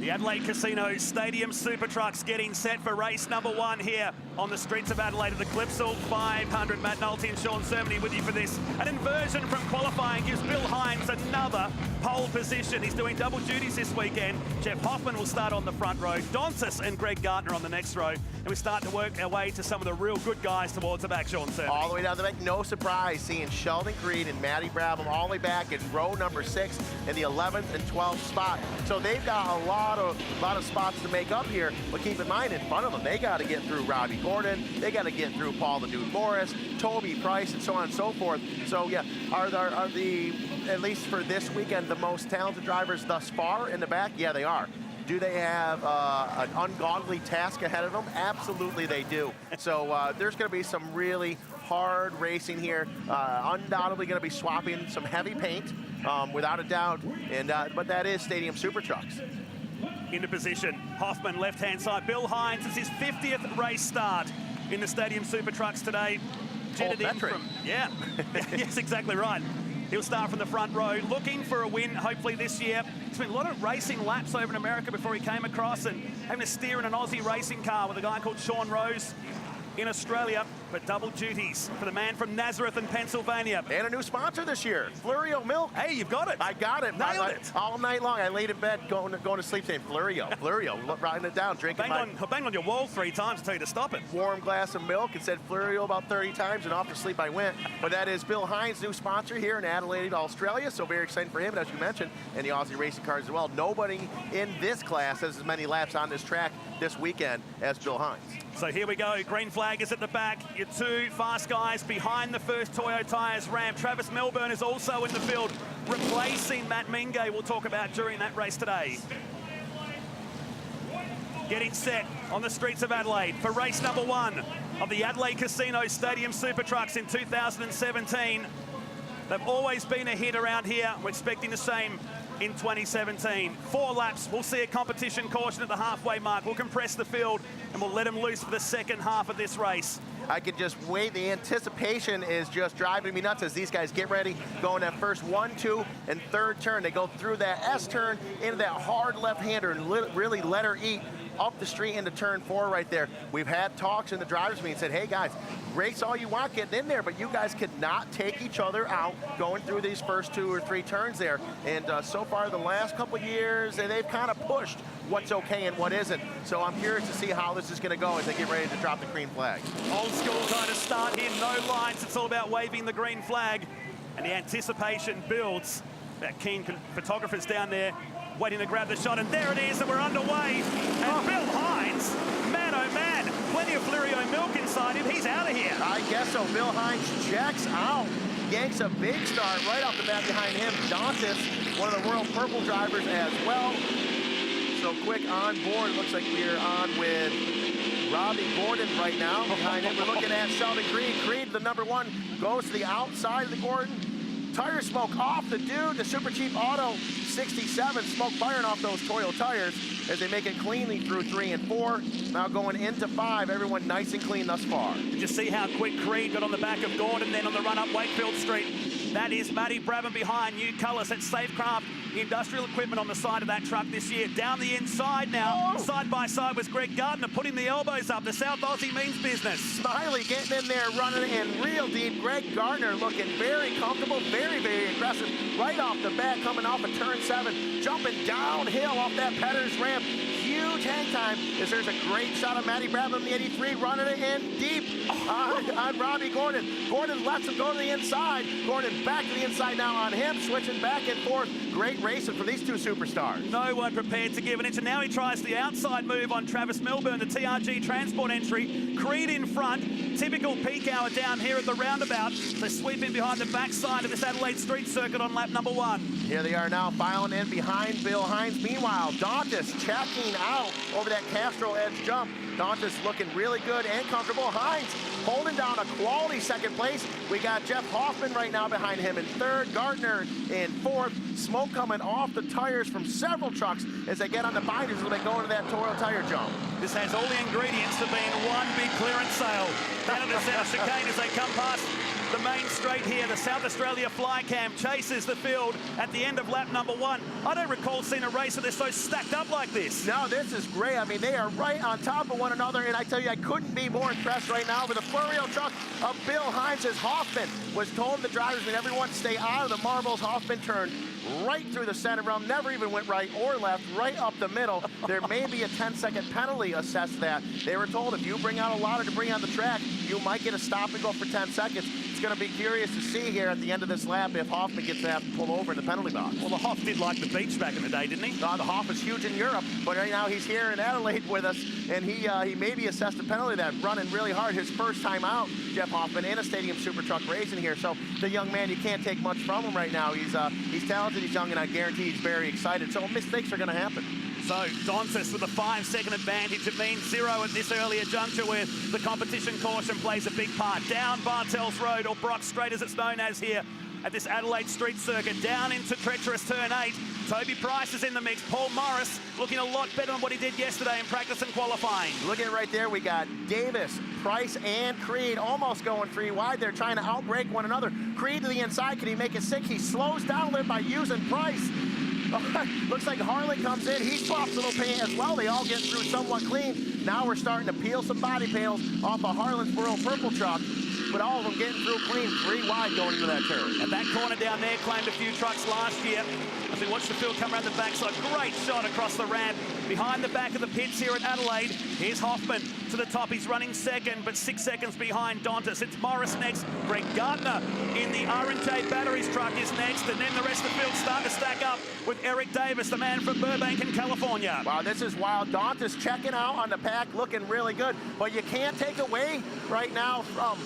The Adelaide Casino Stadium Super Trucks getting set for race number 1 here on the streets of Adelaide at the Clipsal 500. Matt Nolte and Sean Cermony with you for this. An inversion from qualifying gives Bill Hines another pole position. He's doing double duties this weekend. Jeff Hoffman will start on the front row. Dontis and Greg Gardner on the next row. And we start to work our way to some of the real good guys towards the back, Sean Cermony. All the way down the back, no surprise seeing Sheldon Creed and Matty Brabham all the way back in row number 6 in the 11th and 12th spot. So they've got a lot of spots to make up here, but keep in mind in front of them, they got to get through Robbie Gordon, they got to get through Paul the Dude Morris, Toby Price, and so on and so forth. So yeah, are the, at least for this weekend, the most talented drivers thus far in the back? Yeah, they are. Do they have an ungodly task ahead of them? Absolutely they do. So there's going to be some really hard racing here. Undoubtedly going to be swapping some heavy paint, without a doubt. And but that is Stadium Super Trucks. Into position, Hoffman left-hand side. Bill Hines, it's his 50th race start in the Stadium Super Trucks today. Jetted in from, yeah, yes, exactly right. He'll start from the front row, looking for a win, hopefully this year. He's been a lot of racing laps over in America before he came across, and having to steer in an Aussie racing car with a guy called Sean Rose in Australia, but double duties for the man from Nazareth in Pennsylvania. And a new sponsor this year, Florio Milk. Hey, you've got it. I got it. Nailed it. All night long. I laid in bed going to sleep saying Florio, Florio, writing it down, drinking I banged on your wall 3 times to tell you to stop it. Warm glass of milk and said Florio about 30 times, and off to sleep I went. But that is Bill Hines' new sponsor here in Adelaide, Australia, so very exciting for him, and as you mentioned, and the Aussie racing cars as well. Nobody in this class has as many laps on this track this weekend as Bill Hines. So here we go, green flag is at the back. Your 2 fast guys behind the first Toyo Tyres ramp. Travis Melbourne is also in the field, replacing Matt Mingay, we'll talk about during that race today. Getting set on the streets of Adelaide for race number 1 of the Adelaide Casino Stadium Super Trucks in 2017. They've always been a hit around here. We're expecting the same in 2017. 4 laps, we'll see a competition caution at the halfway mark. We'll compress the field and we'll let them loose for the second half of this race. I could just wait. The anticipation is just driving me nuts as these guys get ready, going that first 1, 2, and 3rd turn. They go through that S turn into that hard left-hander and really let her eat up the street into turn 4 right there. We've had talks in the driver's meeting, said, hey guys, race all you want getting in there, but you guys could not take each other out going through these first 2 or 3 turns there. And so far the last couple of years, they've kind of pushed what's okay and what isn't. So I'm curious to see how this is going to go as they get ready to drop the green flag. Old school kind of start here, no lines. It's all about waving the green flag. And the anticipation builds. That keen photographers down there waiting to grab the shot, and there it is, and we're underway. And Bill Hines, man oh man, plenty of Florio Milk inside him. He's out of here. I guess so. Bill Hines checks out. Yanks a big start right off the bat behind him. Dontis, one of the World Purple drivers as well. So quick on board. Looks like we're on with Robbie Gordon right now. Behind him, we're looking at Sheldon Creed. Creed, the number 1, goes to the outside of the Gordon. Tire smoke off the dude, the Super Cheap Auto 67, smoke firing off those Toyo tires as they make it cleanly through 3 and 4. Now going into 5, everyone nice and clean thus far. Did you see how quick Creed got on the back of Gordon, then on the run up Wakefield Street? That is Matty Brabham behind, new colours. That's Safecraft Industrial Equipment on the side of that truck this year. Down the inside now, side by side with Greg Gardner, putting the elbows up. The South Aussie means business. Smiley getting in there, running in real deep. Greg Gardner looking very comfortable, very aggressive. Right off the bat, coming off of turn 7, jumping downhill off that Petters ramp. Huge hang time as there's a great shot of Matty Brabham, the 83, running it in deep on Robbie Gordon. Gordon lets him go to the inside. Gordon back to the inside now on him, switching back and forth. Great racing for these 2 superstars. No one prepared to give an inch, and now he tries the outside move on Travis Melbourne, the TRG Transport entry. Creed in front, typical peak hour down here at the roundabout. They're sweeping behind the backside of this Adelaide Street Circuit on lap number 1. Here they are now, filing in behind Bill Hines. Meanwhile, Dontis checking out over that Castro Edge jump. Dontis looking really good and comfortable. Hines holding down a quality 2nd place. We got Jeff Hoffman right now behind him in 3rd, Gardner in 4th. Smoke coming off the tires from several trucks as they get on the binders as they go into that Toyo tire jump. This has all the ingredients to being one big clearance sale. Down at the center chicane as they come past the main straight here. The South Australia fly cam chases the field at the end of lap number 1. I don't recall seeing a race that they're so stacked up like this. No, this is great. I mean, they are right on top of one another, and I tell you, I couldn't be more impressed right now with the Florio truck of Bill Hines. As Hoffman was told the drivers and everyone to stay out of the marbles. Hoffman turned right through the center realm, never even went right or left, right up the middle. There may be a 10-second penalty assessed that. They were told if you bring out a lot of debris on the track, you might get a stop and go for 10 seconds. It's going to be curious to see here at the end of this lap if Hoffman gets to have to pull over in the penalty box. Well, the Hoff did like the beach back in the day, didn't he? The Hoff is huge in Europe, but right now he's here in Adelaide with us, and he may be assessed a penalty that running really hard. His first time out, Jeff Hoffman, in a Stadium Super Truck racing here. So the young man, you can't take much from him right now. He's talented, he's young, and I guarantee he's very excited. So mistakes are going to happen. So Dontis with a 5-second advantage. It means 0 at this earlier juncture where the competition caution plays a big part. Down Bartels Road, or Brock Straight as it's known as here at this Adelaide Street Circuit, down into treacherous turn 8. Toby Price is in the mix. Paul Morris looking a lot better than what he did yesterday in practice and qualifying. Looking at right there, we got Davis, Price, and Creed almost going free wide. They're trying to outbrake one another. Creed to the inside, can he make it sick? He slows down there by using Price. Looks like Harlan comes in. He swaps a little paint as well. They all get through somewhat clean. Now we're starting to peel some body panels off of Harlan's World Purple truck. But all of them getting through clean, 3 wide going into that turn. And that corner down there claimed a few trucks last year. As we watch the field come around the backside, great shot across the ramp. Behind the back of the pits here at Adelaide, here's Hoffman to the top. He's running second, but 6 seconds behind Dontis. It's Morris next. Greg Gardner in the R&J Batteries truck is next. And then the rest of the field start to stack up with Eric Davis, the man from Burbank in California. Wow, this is wild. Dontis checking out on the pack, looking really good. But you can't take away right now from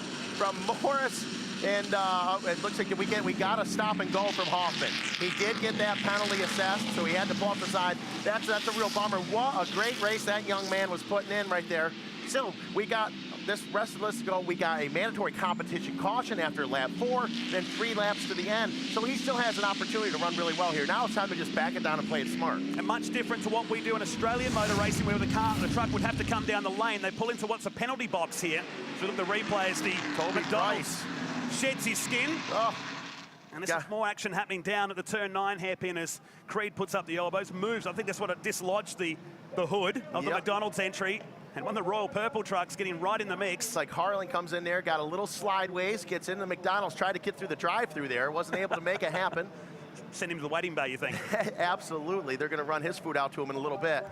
Morris, and it looks like we got a stop and go from Hoffman. He did get that penalty assessed, so he had to pull off the side. That's a real bummer. What a great race that young man was putting in right there. So we got this rest of the list to go. We got a mandatory competition caution after lap 4, then 3 laps to the end. So he still has an opportunity to run really well here. Now it's time to just back it down and play it smart. And much different to what we do in Australian motor racing, where the truck would have to come down the lane. They pull into what's a penalty box here. So look at the replay as the McDonald's sheds his skin. Oh. And this is more action happening down at the turn 9 hairpin as Creed puts up the elbows, moves. I think that's what it dislodged the hood of the McDonald's entry. And one of the Royal Purple trucks getting right in the mix. It's like Harlan comes in there, got a little slideways, gets into McDonald's, tried to get through the drive-through there, wasn't able to make it happen. Send him to the waiting bay, you think? Absolutely. They're going to run his food out to him in a little bit.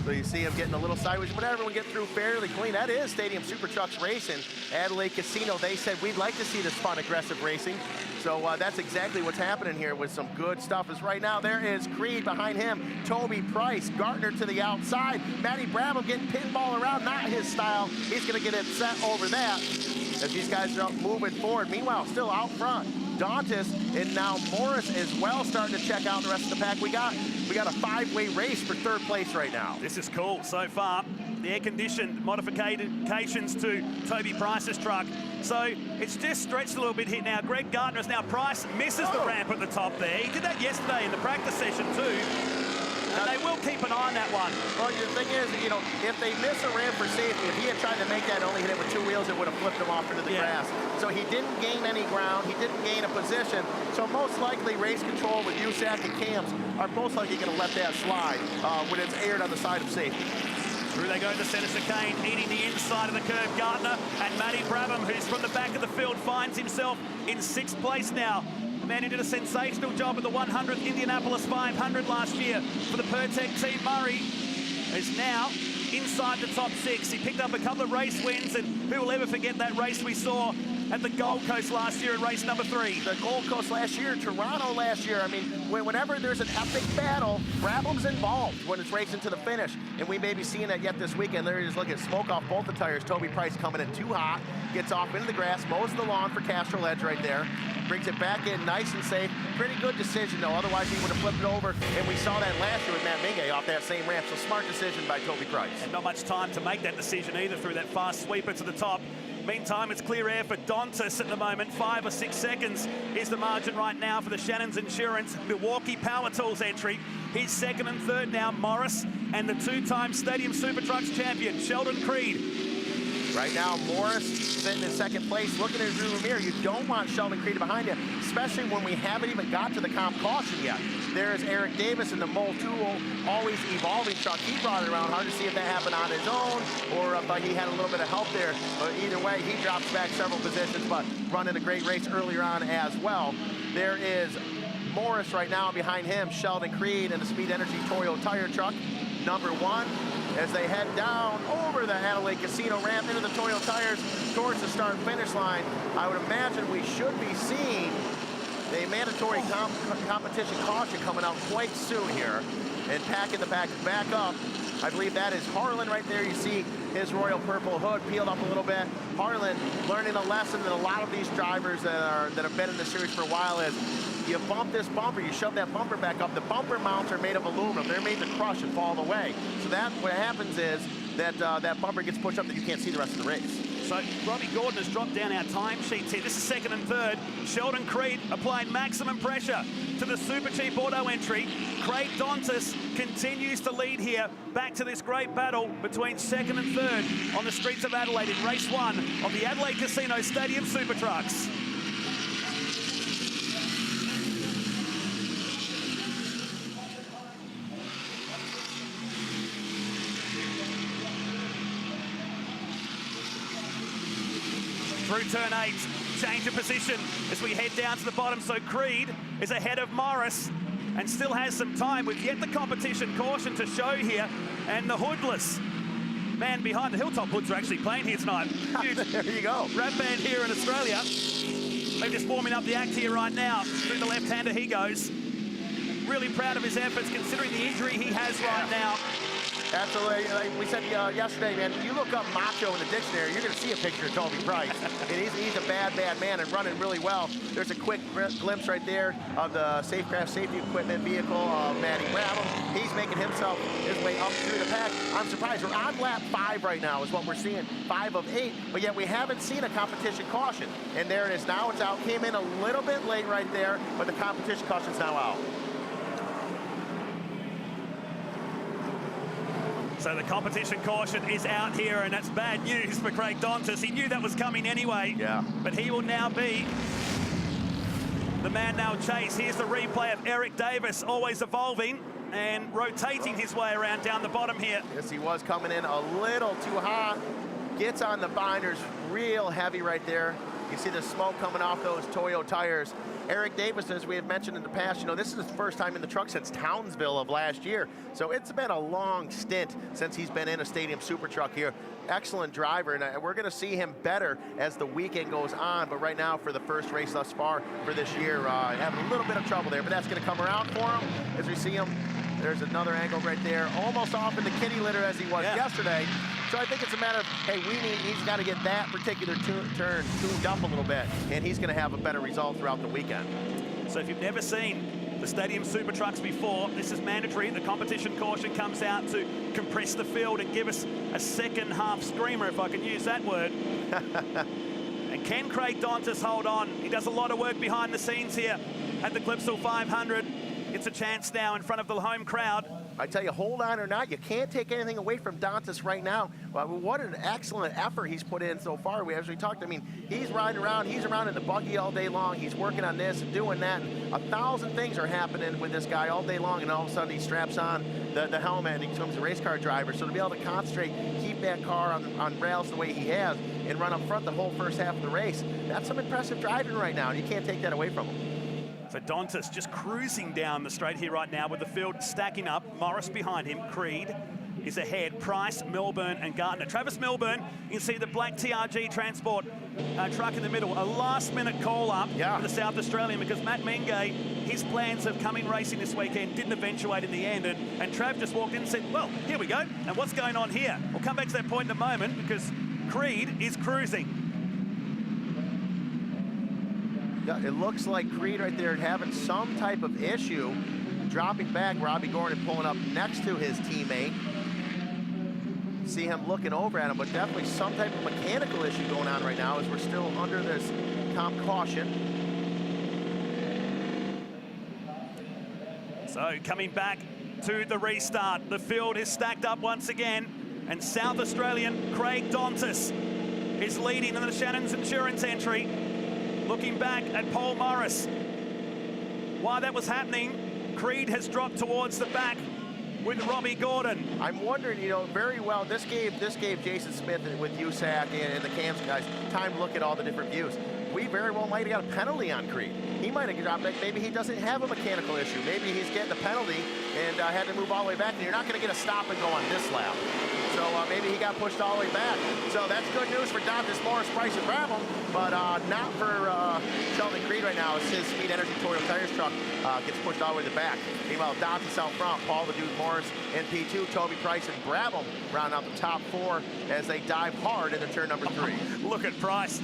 So you see him getting a little sideways, but everyone get through fairly clean. That is Stadium Super Trucks Racing. Adelaide Casino, they said, we'd like to see this fun, aggressive racing. So that's exactly what's happening here with some good stuff. As right now, there is Creed behind him, Toby Price, Gardner to the outside, Matty Brabham getting pinball around, not his style. He's going to get it set over that as these guys are moving forward. Meanwhile, still out front, Dontis, and now Morris as well starting to check out the rest of the pack. We got a 5-way race for 3rd place right now. This is cool so far. The air-conditioned modifications to Toby Price's truck. So it's just stretched a little bit here now. Greg Gardner is now. Price misses the ramp at the top there. He did that yesterday in the practice session too. And they will keep an eye on that one. Well, the thing is, you know, if they miss a ramp for safety, if he had tried to make that, only hit it with 2 wheels, it would have flipped him off into the grass. So he didn't gain any ground. He didn't gain a position. So most likely, race control with USAC and cams are most likely going to let that slide when it's aired on the side of safety. Through they go to center chicane, eating the inside of the curve. Gardner and Matty Brabham, who's from the back of the field, finds himself in 6th place now. Man who did a sensational job at the 100th Indianapolis 500 last year for the Pertec team. Murray is now inside the top 6. He picked up a couple of race wins, and who will ever forget that race we saw at the Gold Coast last year in race number 3. The Gold Coast last year, Toronto last year. I mean, whenever there's an epic battle, Brabham's involved when it's racing to the finish. And we may be seeing that yet this weekend. There is, look at smoke off both the tires. Toby Price coming in too hot, gets off into the grass, mows the lawn for Castrol Edge right there. Brings it back in nice and safe. Pretty good decision, though. Otherwise, he would have flipped it over. And we saw that last year with Matt Mingue off that same ramp. So smart decision by Toby Price. And not much time to make that decision either through that fast sweeper to the top. Meantime, it's clear air for Dontis at the moment. 5 or 6 seconds is the margin right now for the Shannon's Insurance Milwaukee Power Tools entry. He's 2nd and 3rd now, Morris, and the 2-time Stadium Super Trucks champion, Sheldon Creed. Right now, Morris sitting in second place, looking at his rearview mirror. You don't want Sheldon Creed behind you, especially when we haven't even got to the comp caution yet. There's Eric Davis in the Motul, always evolving truck. He brought it around. Hard to see if that happened on his own or if he had a little bit of help there. But either way, he drops back several positions, but running a great race earlier on as well. There is Morris right now behind him, Sheldon Creed in the Speed Energy Toyo tire truck, number 1. As they head down over the Adelaide Casino ramp into the Toyo tires towards the start finish line, I would imagine we should be seeing the mandatory competition caution coming out quite soon here and packing the pack back up. I believe that is Harlan right there. You see his royal purple hood peeled up a little bit. Harlan learning a lesson that a lot of these drivers that have been in the series for a while is you bump this bumper, you shove that bumper back up. The bumper mounts are made of aluminum. They're made to crush and fall away. So that what happens is that that bumper gets pushed up that you can't see the rest of the race. So Robbie Gordon has dropped down our time sheets here. This is second and third. Sheldon Creed applying maximum pressure to the super cheap auto entry. Craig Dontis continues to lead here. Back to this great battle between second and third on the streets of Adelaide in race 1 of the Adelaide Casino Stadium Super Trucks. Through turn 8, change of position as we head down to the bottom. So Creed is ahead of Morris and still has some time. We've yet the competition caution to show here. And the hoodless man behind the Hilltop Hoods are actually playing here tonight. Huge there you go. rap band here in Australia. They're just warming up the act here right now. Through the left-hander he goes. Really proud of his efforts considering the injury he has right now. Absolutely. Like we said yesterday, man, you look up macho in the dictionary, you're going to see a picture of Toby Price. And he's a bad man and running really well. There's a quick glimpse right there of the Safecraft safety equipment vehicle of Matty Bradham. He's making himself his way up through the pack. I'm surprised. We're on lap 5 right now is what we're seeing, 5 of 8. But yet we haven't seen a competition caution. And there it is now. It's out. Came in a little bit late right there, but the competition caution's now out. So the competition caution is out here, and that's bad news for Craig Dontis. He knew that was coming anyway. Yeah. But he will now be the man now chase. Here's the replay of Eric Davis, always evolving and rotating his way around down the bottom here. Yes, he was coming in a little too hot. Gets on the binders real heavy right there. You see the smoke coming off those Toyo tires. Eric Davis, as we have mentioned in the past, you know, this is his first time in the truck since Townsville of last year. So it's been a long stint since he's been in a stadium super truck here. Excellent driver, and we're gonna see him better as the weekend goes on. But right now, for the first race thus far for this year, having a little bit of trouble there, but that's gonna come around for him as we see him. There's another angle right there, almost off in the kitty litter as he was yesterday. So I think it's a matter of, hey, he's got to get that particular turn tuned up a little bit, and he's going to have a better result throughout the weekend. So if you've never seen the Stadium Super Trucks before, this is mandatory. The competition caution comes out to compress the field and give us a second half screamer, if I can use that word. And can Craig Dontis hold on? He does a lot of work behind the scenes here at the Clipsal 500. It's a chance now in front of the home crowd. I tell you, hold on or not, you can't take anything away from Dontis right now. Well, what an excellent effort he's put in so far. As we talked, I mean, he's riding around, he's around in the buggy all day long. He's working on this and doing that. And 1,000 things are happening with this guy all day long, and all of a sudden he straps on the helmet and he becomes a race car driver. So to be able to concentrate, keep that car on rails the way he has, and run up front the whole first half of the race, that's some impressive driving right now, and you can't take that away from him. So Dontis just cruising down the straight here right now with the field stacking up. Morris behind him. Creed is ahead. Price, Milburn, and Gardner. Travis Milburn, you can see the black TRG transport truck in the middle. A last-minute call-up for the South Australian because Matt Mengay, his plans of coming racing this weekend didn't eventuate in the end. And Trav just walked in and said, well, here we go. And what's going on here? We'll come back to that point in a moment because Creed is cruising. It looks like Creed right there having some type of issue, dropping back. Robbie Gordon pulling up next to his teammate. See him looking over at him, but definitely some type of mechanical issue going on right now as we're still under this comp caution. So coming back to the restart, the field is stacked up once again, and South Australian Craig Dontis is leading in the Shannon's Insurance entry. Looking back at Paul Morris. While that was happening, Creed has dropped towards the back with Robbie Gordon. I'm wondering, you know, very well, this gave Jason Smith with USAC and the CAMS guys time to look at all the different views. We very well might have got a penalty on Creed. He might have dropped back. Maybe he doesn't have a mechanical issue. Maybe he's getting a penalty and had to move all the way back. And you're not going to get a stop and go on this lap. So maybe he got pushed all the way back. So that's good news for Dantas, Morris, Price, and Brabham, but not for Sheldon Creed right now. It's his Speed Energy Toyota Tires truck gets pushed all the way to the back. Meanwhile, Dantas out front, Paul the Dude Morris in P2, Toby Price and Brabham round out the top 4 as they dive hard into turn number 3. Look at Price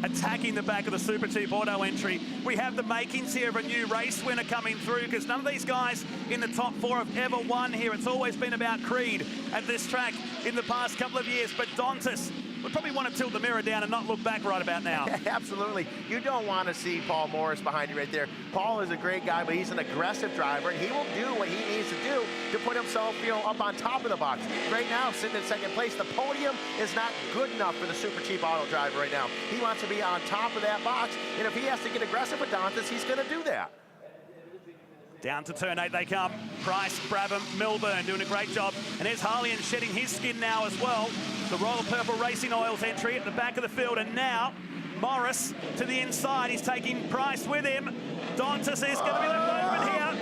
attacking the back of the Super Cheap Auto entry. We have the makings here of a new race winner coming through, because none of these guys in the top 4 have ever won here. It's always been about Creed at this track in the past couple of years, but Dantas would probably want to tilt the mirror down and not look back right about now. Absolutely. You don't want to see Paul Morris behind you right there. Paul is a great guy, but he's an aggressive driver, and he will do what he needs to do to put himself, you know, up on top of the box. Right now, sitting in second place, the podium is not good enough for the Super Cheap Auto driver right now. He wants to be on top of that box, and if he has to get aggressive with Dantas, he's going to do that. Down to turn 8 they come. Price, Brabham, Milburn doing a great job. And there's Harley and shedding his skin now as well. The Royal Purple Racing Oils entry at the back of the field. And now Morris to the inside. He's taking Price with him. Dantas is going to be left open here.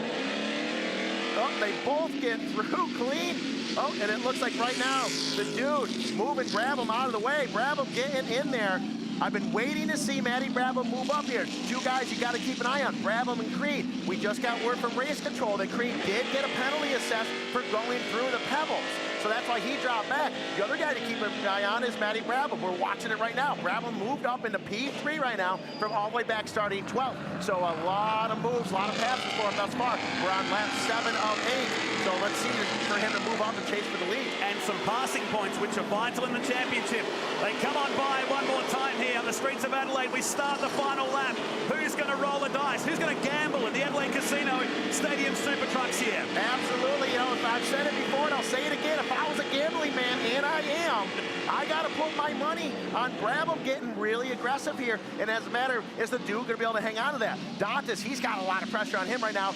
Oh, they both get through clean. Oh, and it looks like right now the dude moving Brabham out of the way. Brabham getting in there. I've been waiting to see Matty Brabham move up here. 2 guys you got to keep an eye on, Brabham and Creed. We just got word from Race Control that Creed did get a penalty assessed for going through the pebbles. So that's why he dropped back. The other guy to keep an eye on is Matty Brabham. We're watching it right now. Brabham moved up into P3 right now from all the way back starting 12th. So a lot of moves, a lot of passes for him thus far. We're on lap 7 of 8. So let's see for him to move up and chase for the lead. And some passing points, which are vital in the championship. They come on by one more time here on the streets of Adelaide. We start the final lap. Who's going to roll the dice? Who's going to gamble in the Adelaide Casino Stadium Super Trucks here? Absolutely. You know, I've said it before and I'll say it again. If I was a gambling man, and I am, I got to put my money on Brabham getting really aggressive here. And as a matter, is the dude going to be able to hang on to that? Dantas, he's got a lot of pressure on him right now.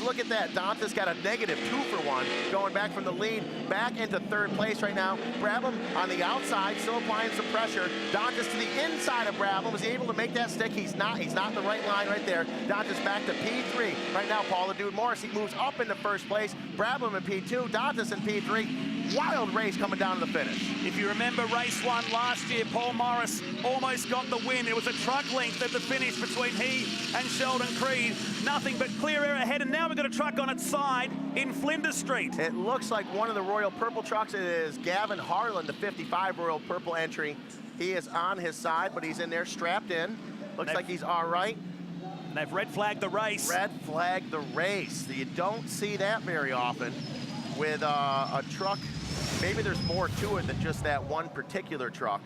Look at that. Dantas got a negative 2-for-1 going back from the lead back into 3rd place right now. Brabham on the outside, still applying some pressure. Dantas to the inside of Brabham. Is he able to make that stick? He's not in the right line right there. Dantas back to P3. Right now, Paul the Dude Morris, he moves up into 1st place. Brabham in P2, Dantas in P3. Wild race coming down to the finish. If you remember race 1 last year, Paul Morris almost got the win. It was a truck length at the finish between he and Sheldon Creed. Nothing but clear air ahead, and now we've got a truck on its side in Flinders Street. It looks like one of the Royal Purple trucks. It is Gavin Harlan, the 55 Royal Purple entry. He is on his side, but he's in there strapped in. Looks like he's all right. And they've red flagged the race. Red flagged the race. You don't see that very often with a truck. Maybe there's more to it than just that one particular truck.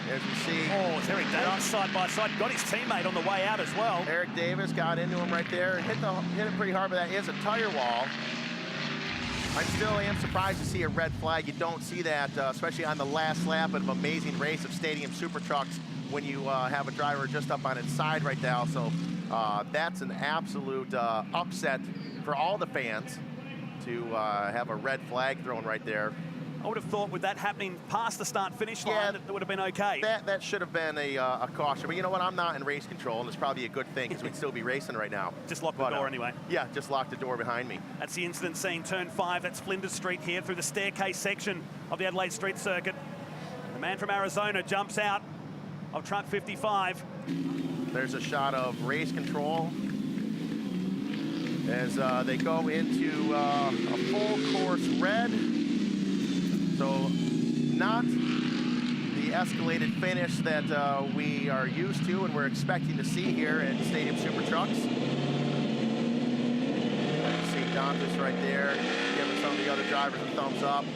As you see. Oh, it's Eric Davis side by side. Got his teammate on the way out as well. Eric Davis got into him right there and hit it pretty hard, but that is a tire wall. I still am surprised to see a red flag. You don't see that, especially on the last lap of an amazing race of Stadium Super Trucks when you have a driver just up on its side right now. So that's an absolute upset for all the fans to have a red flag thrown right there. I would have thought with that happening past the start-finish line, that would have been okay. That should have been a caution. But you know what? I'm not in race control, and it's probably a good thing because we'd still be racing right now. Just lock the door anyway. Yeah, just lock the door behind me. That's the incident scene, turn 5. That's Flinders Street here through the staircase section of the Adelaide Street Circuit. The man from Arizona jumps out of truck 55. There's a shot of race control as they go into a full course red. So not the escalated finish that we are used to and we're expecting to see here at Stadium Super Trucks. You see Dantas right there giving some of the other drivers a thumbs up.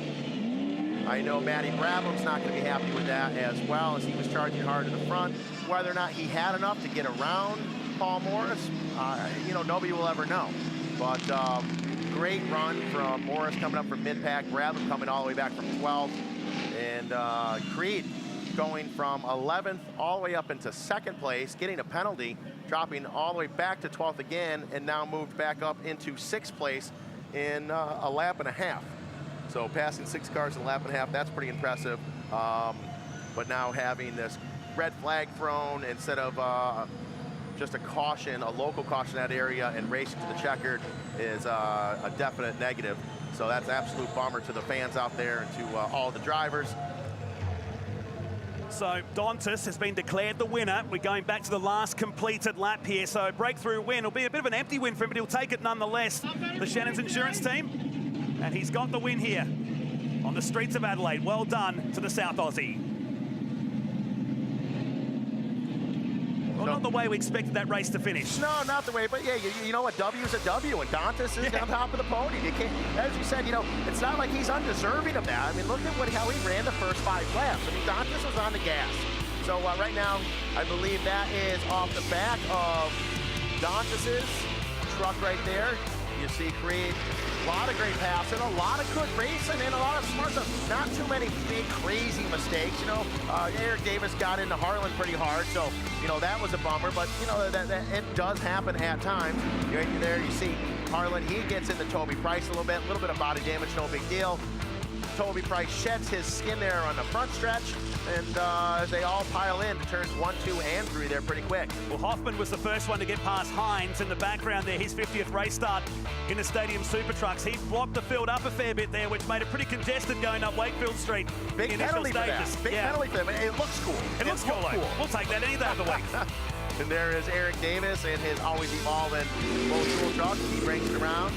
I know Matty Brabham's not going to be happy with that as well, as he was charging hard in the front. Whether or not he had enough to get around Paul Morris, you know, nobody will ever know. But great run from Morris coming up from mid-pack, Brabham coming all the way back from 12th. And Creed going from 11th all the way up into 2nd place, getting a penalty, dropping all the way back to 12th again, and now moved back up into 6th place in a lap and a half. So passing 6 cars in a lap and a half, that's pretty impressive. But now having this red flag thrown instead of just a caution, a local caution in that area, and racing to the checkered is a definite negative. So that's an absolute bummer to the fans out there and to all the drivers. So Dantas has been declared the winner. We're going back to the last completed lap here. So a breakthrough win. It'll be a bit of an empty win for him, but he'll take it nonetheless. The Shannon's Insurance team. And he's got the win here on the streets of Adelaide. Well done to the South Aussie. Well, not the way we expected that race to finish. No, not the way, but yeah, you know what, W is a W, and Dantas is on top of the podium. You can't, as you said, you know, it's not like he's undeserving of that. I mean, look at how he ran the first 5 laps. I mean, Dantas was on the gas. So right now, I believe that is off the back of Dantas's truck right there. You see Creed, a lot of great passing, a lot of good racing, and a lot of smart stuff. Not too many big, crazy mistakes. You know, Eric Davis got into Harlan pretty hard, so, you know, that was a bummer. But, you know, that it does happen at times. Right there, you see Harlan, he gets into Toby Price a little bit of body damage, no big deal. Toby Price sheds his skin there on the front stretch, and as they all pile in to turns 1, 2, and 3 there pretty quick. Well, Hoffman was the first one to get past Hines in the background there, his 50th race start in the Stadium Super Trucks. He blocked the field up a fair bit there, which made it pretty congested going up Wakefield Street. Big penalty for that. Big penalty for that. It looks cool. It looks cool. We'll take that any day of the week. And there is Eric Davis and his always evolving low-tool truck. He brings it around.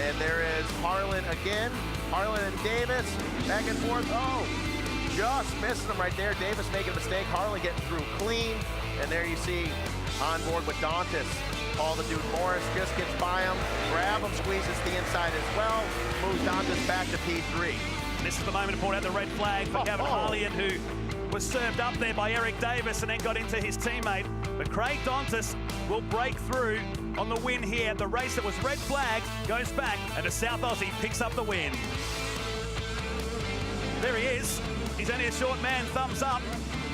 And there is Harlan again. Harlan and Davis back and forth. Oh, just missing them right there. Davis making a mistake. Harlan getting through clean. And there you see on board with Dantas. Paul the Dude Morris just gets by him. Grab him, squeezes the inside as well. Moves Dantas back to P3. This is the moment to point out the red flag for Gavin Harlian, who was served up there by Eric Davis and then got into his teammate. But Craig Dantas will break through on the win here. The race that was red flag goes back, and the South Aussie picks up the win. There he is. He's only a short man, thumbs up.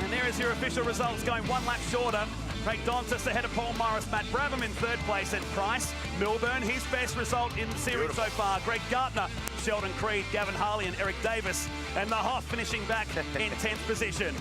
And there is your official results, going 1 lap shorter. Craig Dantas ahead of Paul Morris, Matt Brabham in 3rd place, and Price, Milburn, his best result in the series so far. Greg Gartner, Sheldon Creed, Gavin Harley and Eric Davis, and the Hoff finishing back in 10th position.